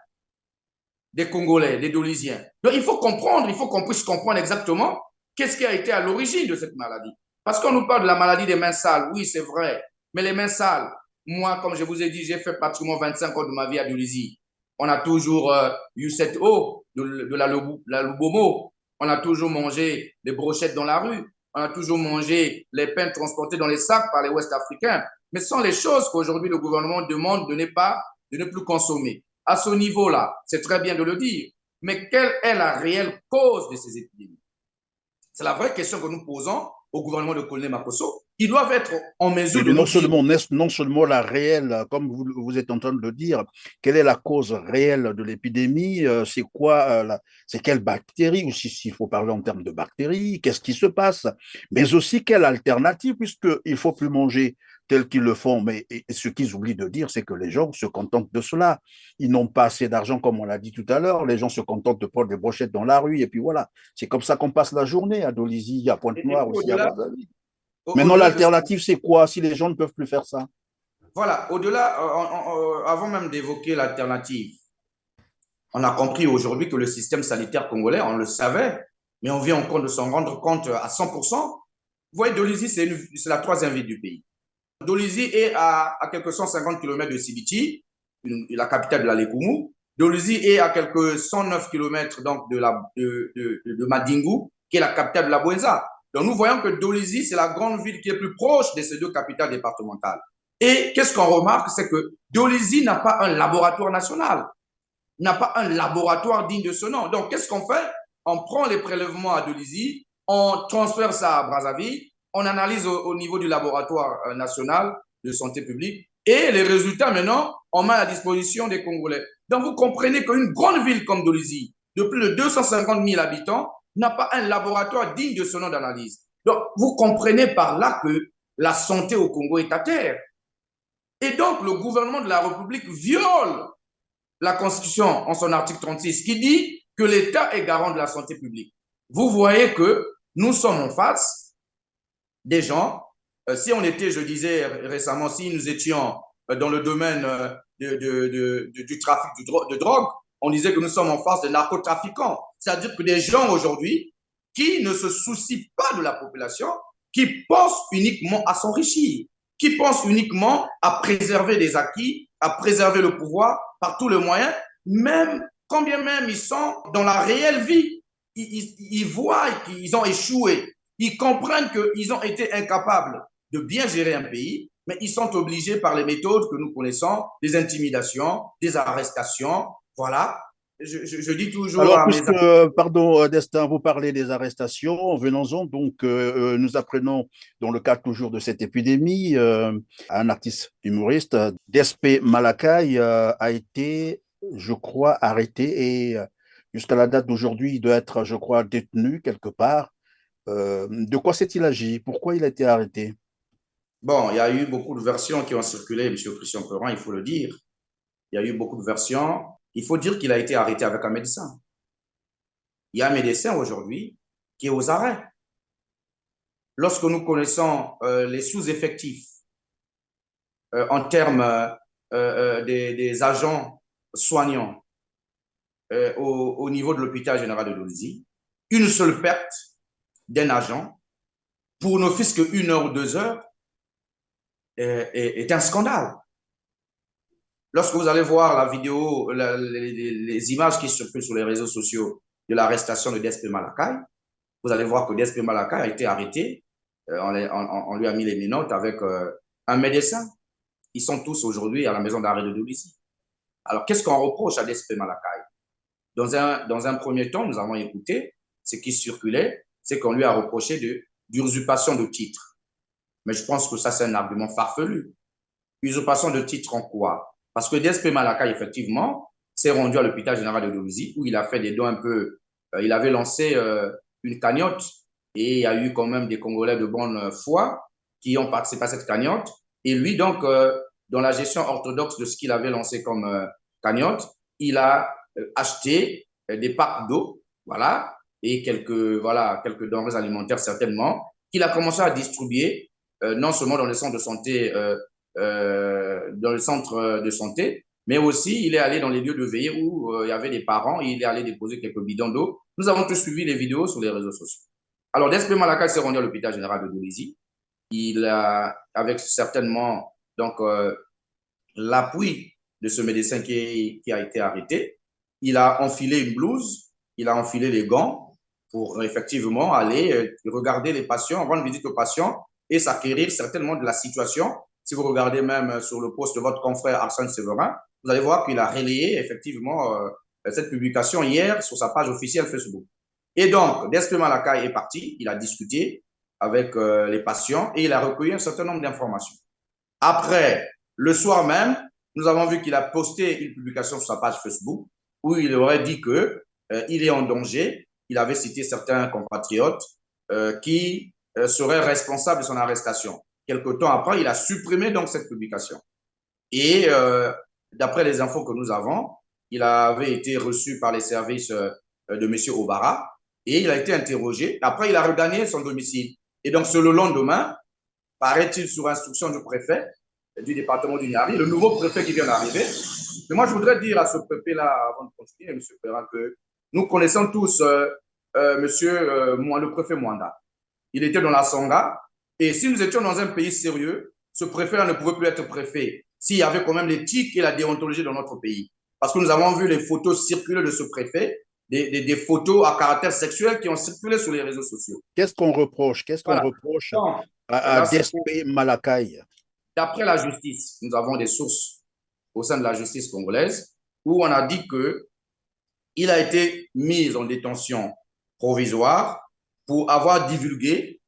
Speaker 1: des Congolais, des Dolisiens? Donc, il faut comprendre, il faut qu'on puisse comprendre exactement qu'est-ce qui a été à l'origine de cette maladie. Parce qu'on nous parle de la maladie des mains sales, oui, c'est vrai, mais les mains sales, moi, comme je vous ai dit, j'ai fait pratiquement 25 ans de ma vie à Dolisie. On a toujours eu cette eau de la Lubomo. On a toujours mangé les brochettes dans la rue. On a toujours mangé les pains transportés dans les sacs par les Ouest-Africains. Mais ce sont les choses qu'aujourd'hui le gouvernement demande de ne plus consommer. À ce niveau-là, c'est très bien de le dire. Mais quelle est la réelle cause de ces épidémies? C'est la vraie question que nous posons au gouvernement de Colonel Makosso. Ils doivent être en mesure de
Speaker 2: non
Speaker 1: nous dire.
Speaker 2: non seulement la réelle, comme vous êtes en train de le dire, quelle est la cause réelle de l'épidémie, c'est quoi, c'est quelle bactérie, ou s'il faut parler en termes de bactéries, qu'est-ce qui se passe, mais aussi quelle alternative, puisqu'il ne faut plus manger tel qu'ils le font. Mais ce qu'ils oublient de dire, c'est que les gens se contentent de cela. Ils n'ont pas assez d'argent, comme on l'a dit tout à l'heure. Les gens se contentent de prendre des brochettes dans la rue, et puis voilà. C'est comme ça qu'on passe la journée à Dolisie, à Pointe-Noire, aussi à Brazzaville. Maintenant,
Speaker 1: Au-delà de ça,
Speaker 2: l'alternative, c'est quoi si les gens ne peuvent plus faire ça?
Speaker 1: voilà, au-delà, avant même d'évoquer l'alternative, on a compris aujourd'hui que le système sanitaire congolais, on le savait, mais on vient encore de s'en rendre compte à 100%. Vous voyez, Dolisie, c'est la troisième ville du pays. Dolisie est à quelques 150 km de Sibiti, la capitale de la Lekumu. Dolisie est à quelques 109 km donc, de Madingu, qui est la capitale de la Bouenza. Donc nous voyons que Dolisie, c'est la grande ville qui est plus proche de ces deux capitales départementales. Et qu'est-ce qu'on remarque, c'est que Dolisie n'a pas un laboratoire national, n'a pas un laboratoire digne de ce nom. Donc qu'est-ce qu'on fait? On prend les prélèvements à Dolisie, on transfère ça à Brazzaville, on analyse au niveau du laboratoire national de santé publique et les résultats maintenant, on met à la disposition des Congolais. Donc vous comprenez qu'une grande ville comme Dolisie, de plus de 250 000 habitants, n'a pas un laboratoire digne de ce nom d'analyse. Donc vous comprenez par là que la santé au Congo est à terre. Et donc le gouvernement de la République viole la Constitution en son article 36 qui dit que l'État est garant de la santé publique. Vous voyez que nous sommes en face des gens. Si on était, je disais récemment, si nous étions dans le domaine du trafic de drogue, on disait que nous sommes en face des narcotrafiquants. C'est-à-dire que des gens aujourd'hui qui ne se soucient pas de la population, qui pensent uniquement à s'enrichir, qui pensent uniquement à préserver des acquis, à préserver le pouvoir par tous les moyens, même quand bien même ils sont dans la réelle vie, ils voient qu'ils ont échoué, ils comprennent qu'ils ont été incapables de bien gérer un pays, mais ils sont obligés par les méthodes que nous connaissons, des intimidations, des arrestations, voilà, je dis toujours
Speaker 2: Alors,
Speaker 1: à mes
Speaker 2: puisque,
Speaker 1: amis,
Speaker 2: pardon, Destin, vous parlez des arrestations, venons-en. Donc, nous apprenons, dans le cadre toujours de cette épidémie, un artiste humoriste, Despé Malakai, a été, je crois, arrêté et jusqu'à la date d'aujourd'hui, il doit être, je crois, détenu quelque part. De quoi s'est-il agi? Pourquoi il a été arrêté?
Speaker 1: bon, il y a eu beaucoup de versions qui ont circulé, M. Christian Perrin, il faut le dire. Il y a eu beaucoup de versions. Il faut dire qu'il a été arrêté avec un médecin. Il y a un médecin aujourd'hui qui est aux arrêts. Lorsque nous connaissons les sous-effectifs en termes des agents soignants au niveau de l'hôpital général de Dolisie, une seule perte d'un agent pour ne fût-ce qu'une heure ou 2 heures est un scandale. Lorsque vous allez voir la vidéo, les images qui circulent sur les réseaux sociaux de l'arrestation de Despé Malakai, vous allez voir que Despé Malakai a été arrêté, on lui a mis les menottes avec un médecin. Ils sont tous aujourd'hui à la maison d'arrêt de Dolisie. Alors, qu'est-ce qu'on reproche à Despé Malakai? Dans un premier temps, nous avons écouté ce qui circulait, c'est qu'on lui a reproché d'usurpation de titre. Mais je pense que ça, c'est un argument farfelu. Usurpation de titre en quoi? Parce que Despé Malakai, effectivement, s'est rendu à l'hôpital général de Dolisie où il a fait des dons un peu. Il avait lancé une cagnotte et il y a eu quand même des Congolais de bonne foi qui ont participé à cette cagnotte. Et lui, donc, dans la gestion orthodoxe de ce qu'il avait lancé comme cagnotte, il a acheté des packs d'eau, voilà, et quelques denrées alimentaires certainement, qu'il a commencé à distribuer, non seulement dans les centres de santé, mais aussi il est allé dans les lieux de veillée où il y avait des parents, et il est allé déposer quelques bidons d'eau. Nous avons tous suivi les vidéos sur les réseaux sociaux. Alors, Despé Malakai s'est rendu à l'hôpital général de Dolisie. Il a, avec certainement donc l'appui de ce médecin qui a été arrêté, il a enfilé une blouse, il a enfilé les gants pour effectivement aller regarder les patients, rendre visite aux patients et s'acquérir certainement de la situation. Si vous regardez même sur le post de votre confrère Arsène Séverin, vous allez voir qu'il a relayé effectivement cette publication hier sur sa page officielle Facebook. Et donc, Despé Malakai est parti, il a discuté avec les patients et il a recueilli un certain nombre d'informations. Après, le soir même, nous avons vu qu'il a posté une publication sur sa page Facebook où il aurait dit que il est en danger. Il avait cité certains compatriotes qui seraient responsables de son arrestation. Quelque temps après, il a supprimé donc cette publication. Et d'après les infos que nous avons, il avait été reçu par les services de M. Obara et il a été interrogé. Après, il a regagné son domicile. Et donc, le lendemain, paraît-il, sur instruction du préfet du département du Niari, le nouveau préfet qui vient d'arriver. Mais moi, je voudrais dire à ce préfet-là, avant de continuer, M. Perrin, que nous connaissons tous le préfet Mwanda. Il était dans la Songa. Et si nous étions dans un pays sérieux, ce préfet-là ne pouvait plus être préfet s'il y avait quand même l'éthique et la déontologie dans notre pays. Parce que nous avons vu les photos circuler de ce préfet, des photos à caractère sexuel qui ont circulé sur les réseaux sociaux.
Speaker 2: Qu'est-ce qu'on reproche? Qu'est-ce qu'on
Speaker 1: Voilà.
Speaker 2: reproche
Speaker 1: Donc,
Speaker 2: à Despé Malakai?
Speaker 1: d'après la justice, nous avons des sources au sein de la justice congolaise où on a dit qu'il a été mis en détention provisoire pour avoir divulgué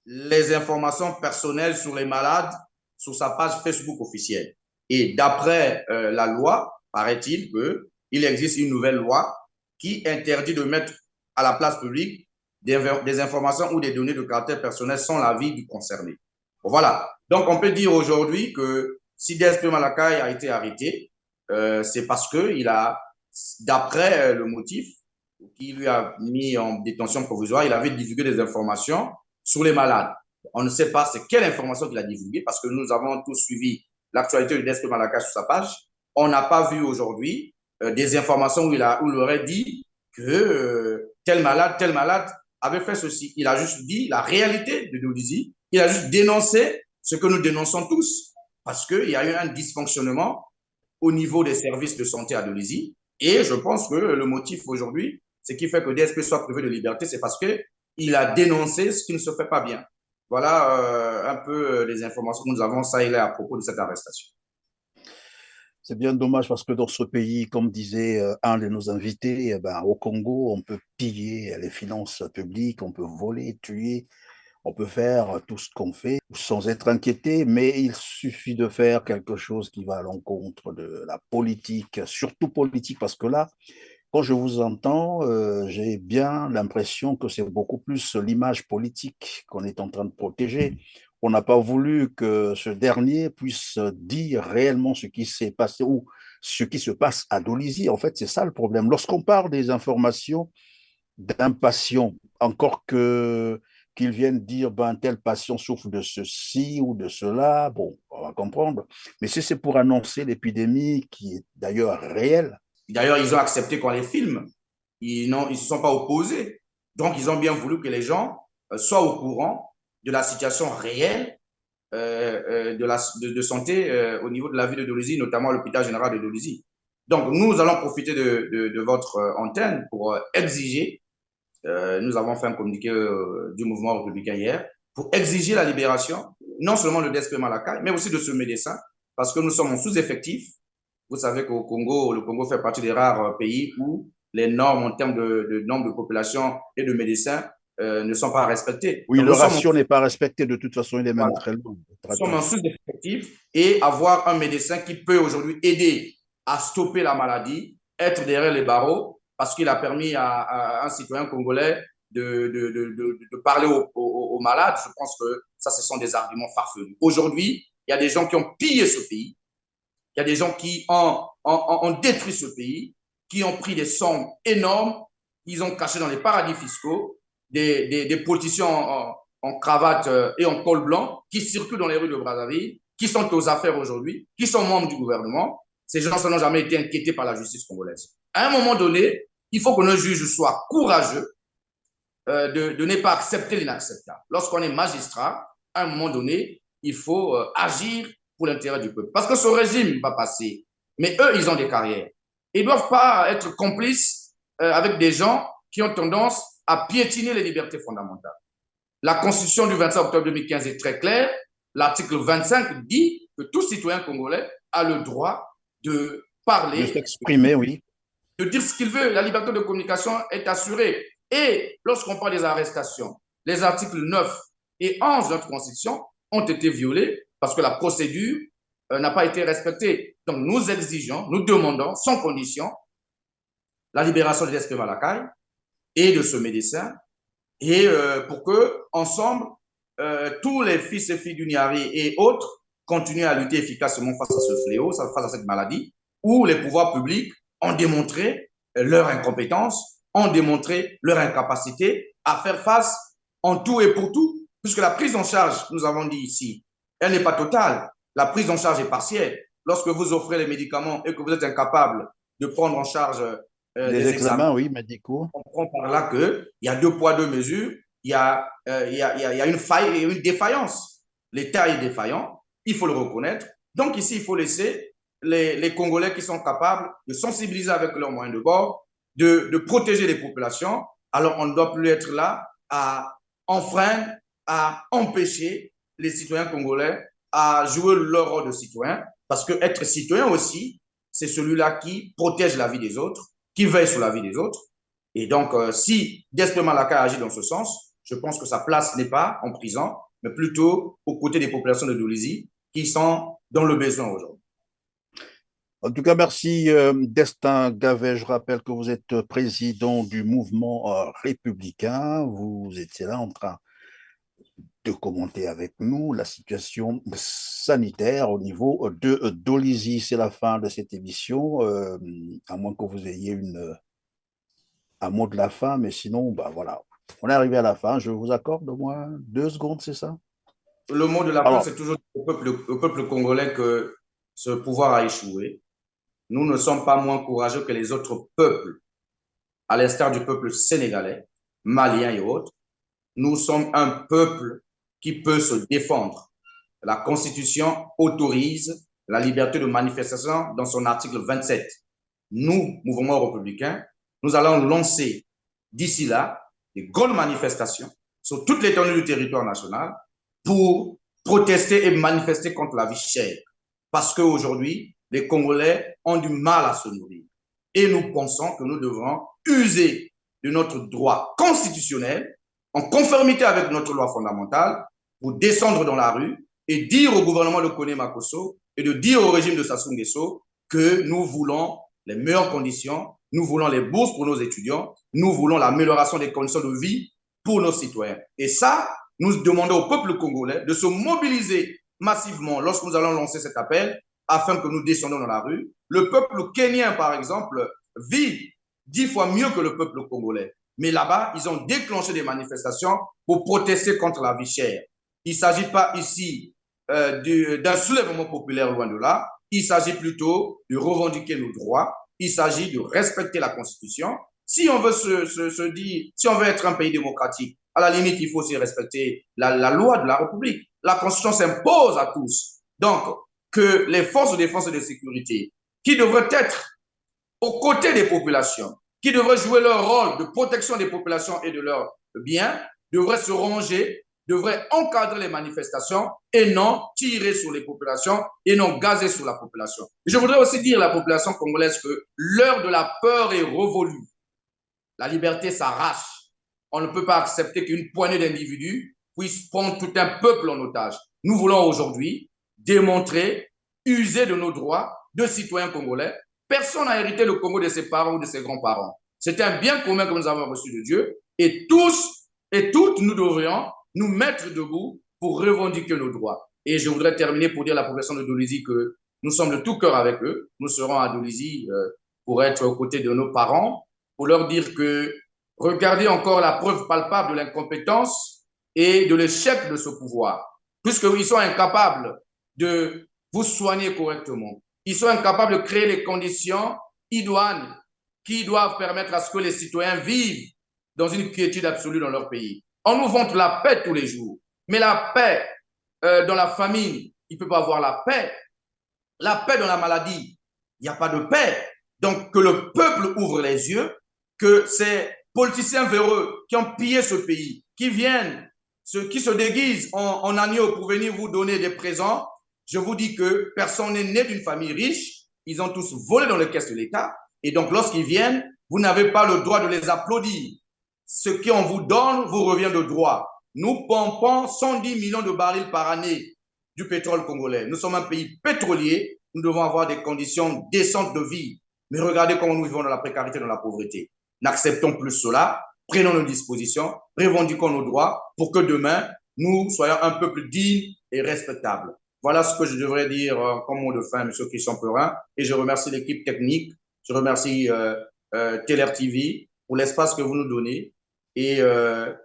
Speaker 1: les informations personnelles sur les malades sur sa page Facebook officielle. Et d'après la loi, paraît-il qu'il existe une nouvelle loi qui interdit de mettre à la place publique des informations ou des données de caractère personnel sans l'avis du concerné. Voilà. Donc, on peut dire aujourd'hui que si Despé Malakai a été arrêté, c'est parce qu'il a, d'après le motif qui lui a mis en détention provisoire, il avait divulgué des informations sur les malades. On ne sait pas c'est quelle information qu'il a divulguée parce que nous avons tous suivi l'actualité de Despé Malakai sur sa page. On n'a pas vu aujourd'hui des informations où il aurait dit que tel malade avait fait ceci. Il a juste dit la réalité de Dolisie. Il a juste dénoncé ce que nous dénonçons tous parce qu'il y a eu un dysfonctionnement au niveau des services de santé à Dolisie. Et je pense que le motif aujourd'hui, ce qui fait que DSP soit privé de liberté, c'est parce qu'il a dénoncé ce qui ne se fait pas bien. Voilà un peu les informations que nous avons ça et là à propos de cette arrestation.
Speaker 2: C'est bien dommage parce que dans ce pays, comme disait un de nos invités, eh ben, au Congo, on peut piller les finances publiques, on peut voler, tuer, on peut faire tout ce qu'on fait sans être inquiété, mais il suffit de faire quelque chose qui va à l'encontre de la politique, surtout politique, parce que là, quand je vous entends, j'ai bien l'impression que c'est beaucoup plus l'image politique qu'on est en train de protéger. On n'a pas voulu que ce dernier puisse dire réellement ce qui s'est passé ou ce qui se passe à Dolisie. En fait, c'est ça le problème. Lorsqu'on parle des informations d'un patient, encore que qu'ils viennent dire ben tel patient souffre de ceci ou de cela, bon, on va comprendre. Mais si c'est pour annoncer l'épidémie qui est d'ailleurs réelle.
Speaker 1: D'ailleurs, ils ont accepté qu'on les filme. Ils ne se sont pas opposés. Donc, ils ont bien voulu que les gens soient au courant de la situation réelle de santé au niveau de la ville de Dolisie, notamment à l'hôpital général de Dolisie. Donc, nous allons profiter de votre antenne pour exiger, nous avons fait un communiqué du mouvement républicain hier, pour exiger la libération, non seulement de Despé Malakai, mais aussi de ce médecin, parce que nous sommes en sous-effectif. Vous savez qu'au Congo, le Congo fait partie des rares pays où les normes en termes de nombre de population et de médecins ne sont pas respectées.
Speaker 2: Oui,
Speaker 1: Donc,
Speaker 2: le ratio n'est pas respecté, de toute façon, il est même
Speaker 1: voilà,
Speaker 2: très loin.
Speaker 1: nous sommes en sous-effectif et avoir un médecin qui peut aujourd'hui aider à stopper la maladie, être derrière les barreaux, parce qu'il a permis à un citoyen congolais de parler aux malades. Je pense que ça, ce sont des arguments farfelus. Aujourd'hui, il y a des gens qui ont pillé ce pays. Il y a des gens qui ont détruit ce pays, qui ont pris des sommes énormes, ils ont caché dans les paradis fiscaux, des politiciens en cravate et en col blanc, qui circulent dans les rues de Brazzaville, qui sont aux affaires aujourd'hui, qui sont membres du gouvernement. Ces gens n'ont jamais été inquiétés par la justice congolaise. À un moment donné, il faut que nos juges soient courageux de ne pas accepter l'inacceptable. Lorsqu'on est magistrat, à un moment donné, il faut agir pour l'intérêt du peuple. Parce que ce régime va passer. Mais eux, ils ont des carrières. Ils ne doivent pas être complices avec des gens qui ont tendance à piétiner les libertés fondamentales. La Constitution du 25 octobre 2015 est très claire. L'article 25 dit que tout citoyen congolais a le droit de parler,
Speaker 2: de s'exprimer, oui,
Speaker 1: de dire ce qu'il veut. La liberté de communication est assurée. Et lorsqu'on parle des arrestations, les articles 9 et 11 de notre Constitution ont été violés parce que la procédure n'a pas été respectée. Donc, nous exigeons, nous demandons, sans condition, la libération de Despé Malakai et de ce médecin, et pour que, ensemble, tous les fils et filles du Niari et autres continuent à lutter efficacement face à ce fléau, face à cette maladie, où les pouvoirs publics ont démontré leur incompétence, ont démontré leur incapacité à faire face en tout et pour tout, puisque la prise en charge, nous avons dit ici, elle n'est pas totale. La prise en charge est partielle. Lorsque vous offrez les médicaments et que vous êtes incapable de prendre en charge
Speaker 2: des examens, oui, médicaux.
Speaker 1: On comprend par là qu'il y a deux poids, deux mesures, il y a une faille et une défaillance. L'État est défaillant, il faut le reconnaître. Donc ici, il faut laisser les Congolais qui sont capables de sensibiliser avec leurs moyens de bord, de protéger les populations. Alors on ne doit plus être là à enfreindre, à empêcher les citoyens congolais à jouer leur rôle de citoyen, parce que être citoyen aussi, c'est celui-là qui protège la vie des autres, qui veille sur la vie des autres. Et donc, si Despé Malakai agit dans ce sens, je pense que sa place n'est pas en prison, mais plutôt aux côtés des populations de Dolisie qui sont dans le besoin aujourd'hui.
Speaker 2: En tout cas, merci Destin Gavet. Je rappelle que vous êtes président du mouvement républicain. Vous étiez là en train de commenter avec nous la situation sanitaire au niveau de Dolisie. C'est la fin de cette émission, à moins que vous ayez un mot de la fin, mais sinon, bah voilà, on est arrivé à la fin. Je vous accorde au moins 2 secondes, c'est ça?
Speaker 1: Le mot de la fin, c'est toujours au peuple congolais que ce pouvoir a échoué. Nous ne sommes pas moins courageux que les autres peuples, à l'instar du peuple sénégalais, malien et autres. Nous sommes un peuple qui peut se défendre. La Constitution autorise la liberté de manifestation dans son article 27. Nous, mouvement républicain, nous allons lancer d'ici là des grandes manifestations sur toute l'étendue du territoire national pour protester et manifester contre la vie chère. Parce qu'aujourd'hui, les Congolais ont du mal à se nourrir. Et nous pensons que nous devrons user de notre droit constitutionnel, en conformité avec notre loi fondamentale, pour descendre dans la rue et dire au gouvernement de Kone Makosso et de dire au régime de Sassou Nguesso que nous voulons les meilleures conditions, nous voulons les bourses pour nos étudiants, nous voulons l'amélioration des conditions de vie pour nos citoyens. Et ça, nous demandons au peuple congolais de se mobiliser massivement lorsque nous allons lancer cet appel afin que nous descendions dans la rue. Le peuple kenyan, par exemple, vit 10 fois mieux que le peuple congolais. Mais là-bas, ils ont déclenché des manifestations pour protester contre la vie chère. Il ne s'agit pas ici d'un soulèvement populaire, loin de là. Il s'agit plutôt de revendiquer nos droits. Il s'agit de respecter la Constitution. Si on veut si on veut être un pays démocratique, à la limite, il faut aussi respecter la loi de la République. La Constitution s'impose à tous. Donc, que les forces de défense et de sécurité, qui devraient être aux côtés des populations, qui devraient jouer leur rôle de protection des populations et de leurs biens, devraient se ranger, devraient encadrer les manifestations et non tirer sur les populations et non gazer sur la population. Et je voudrais aussi dire à la population congolaise que l'heure de la peur est révolue. La liberté s'arrache. On ne peut pas accepter qu'une poignée d'individus puisse prendre tout un peuple en otage. Nous voulons aujourd'hui démontrer, user de nos droits de citoyens congolais. Personne n'a hérité le Congo de ses parents ou de ses grands-parents. C'est un bien commun que nous avons reçu de Dieu et tous et toutes nous devrions nous mettre debout pour revendiquer nos droits. Et je voudrais terminer pour dire à la population de Dolisie que nous sommes de tout cœur avec eux. Nous serons à Dolisie pour être aux côtés de nos parents, pour leur dire que regardez encore la preuve palpable de l'incompétence et de l'échec de ce pouvoir, puisqu'ils sont incapables de vous soigner correctement. Ils sont incapables de créer les conditions idoines qui doivent permettre à ce que les citoyens vivent dans une quiétude absolue dans leur pays. On nous vante la paix tous les jours, mais la paix dans la famine, il ne peut pas avoir la paix. La paix dans la maladie, il n'y a pas de paix. Donc, que le peuple ouvre les yeux, que ces politiciens véreux qui ont pillé ce pays, qui viennent, qui se déguisent en agneaux pour venir vous donner des présents, je vous dis que personne n'est né d'une famille riche. Ils ont tous volé dans les caisses de l'État. Et donc, lorsqu'ils viennent, vous n'avez pas le droit de les applaudir. Ce qu'on vous donne vous revient de droit. Nous pompons 110 millions de barils par année du pétrole congolais. Nous sommes un pays pétrolier. Nous devons avoir des conditions décentes de vie. Mais regardez comment nous vivons dans la précarité, dans la pauvreté. N'acceptons plus cela. Prenons nos dispositions. Revendiquons nos droits pour que demain, nous soyons un peuple digne et respectable. Voilà ce que je devrais dire comme mot de fin, M. Christian Perrin. Et je remercie l'équipe technique. Je remercie Teler TV pour l'espace que vous nous donnez. Et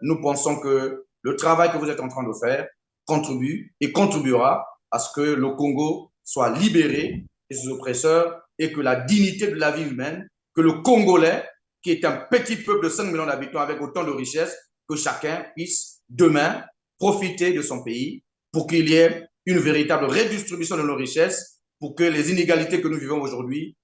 Speaker 1: nous pensons que le travail que vous êtes en train de faire contribue et contribuera à ce que le Congo soit libéré de ses oppresseurs et que la dignité de la vie humaine, que le Congolais, qui est un petit peuple de 5 millions d'habitants avec autant de richesses, que chacun puisse demain profiter de son pays pour qu'il y ait une véritable redistribution de nos richesses, pour que les inégalités que nous vivons aujourd'hui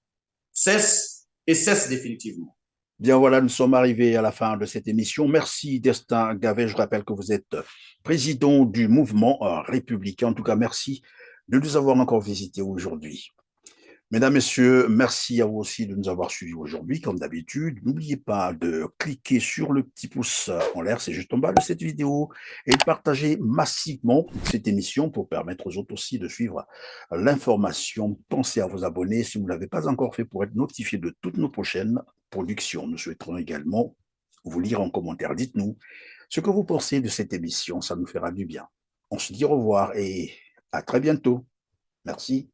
Speaker 1: cessent et cessent définitivement.
Speaker 2: Bien voilà, nous sommes arrivés à la fin de cette émission. Merci Destin Gavet. Je rappelle que vous êtes président du mouvement républicain. En tout cas, merci de nous avoir encore visités aujourd'hui. Mesdames, Messieurs, merci à vous aussi de nous avoir suivis aujourd'hui, comme d'habitude. N'oubliez pas de cliquer sur le petit pouce en l'air, c'est juste en bas de cette vidéo, et de partager massivement cette émission pour permettre aux autres aussi de suivre l'information. Pensez à vous abonner si vous ne l'avez pas encore fait pour être notifié de toutes nos prochaines productions. Nous souhaiterons également vous lire en commentaire. Dites-nous ce que vous pensez de cette émission, ça nous fera du bien. On se dit au revoir et à très bientôt. Merci.